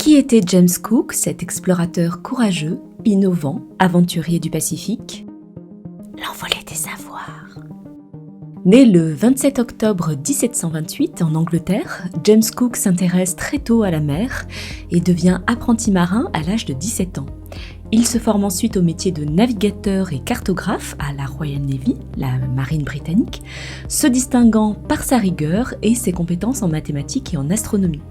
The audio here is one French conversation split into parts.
Qui était James Cook, cet explorateur courageux, innovant, aventurier du Pacifique ? L'envolée des savoirs. Né le 27 octobre 1728 en Angleterre, James Cook s'intéresse très tôt à la mer et devient apprenti marin à l'âge de 17 ans. Il se forme ensuite au métier de navigateur et cartographe à la Royal Navy, la marine britannique, se distinguant par sa rigueur et ses compétences en mathématiques et en astronomie.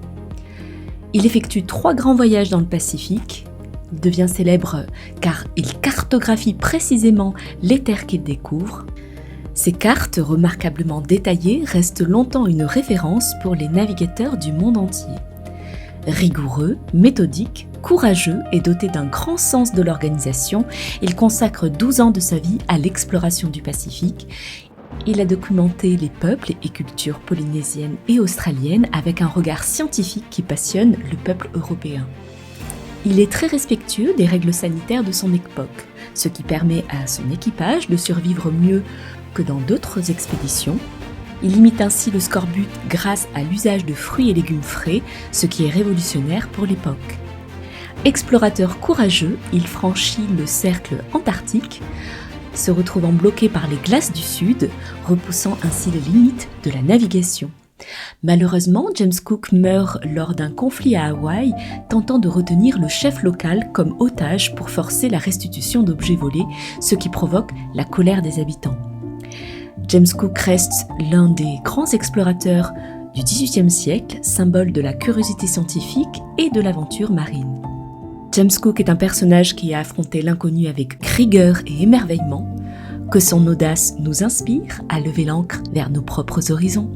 Il effectue 3 grands voyages dans le Pacifique. Il devient célèbre car il cartographie précisément les terres qu'il découvre. Ces cartes, remarquablement détaillées, restent longtemps une référence pour les navigateurs du monde entier. Rigoureux, méthodique, courageux et doté d'un grand sens de l'organisation, il consacre 12 ans de sa vie à l'exploration du Pacifique. Il a documenté les peuples et cultures polynésiennes et australiennes avec un regard scientifique qui passionne le peuple européen. Il est très respectueux des règles sanitaires de son époque, ce qui permet à son équipage de survivre mieux que dans d'autres expéditions. Il limite ainsi le scorbut grâce à l'usage de fruits et légumes frais, ce qui est révolutionnaire pour l'époque. Explorateur courageux, il franchit le cercle antarctique, se retrouvant bloqué par les glaces du Sud, repoussant ainsi les limites de la navigation. Malheureusement, James Cook meurt lors d'un conflit à Hawaï, tentant de retenir le chef local comme otage pour forcer la restitution d'objets volés, ce qui provoque la colère des habitants. James Cook reste l'un des grands explorateurs du XVIIIe siècle, symbole de la curiosité scientifique et de l'aventure marine. James Cook est un personnage qui a affronté l'inconnu avec rigueur et émerveillement. Que son audace nous inspire à lever l'ancre vers nos propres horizons.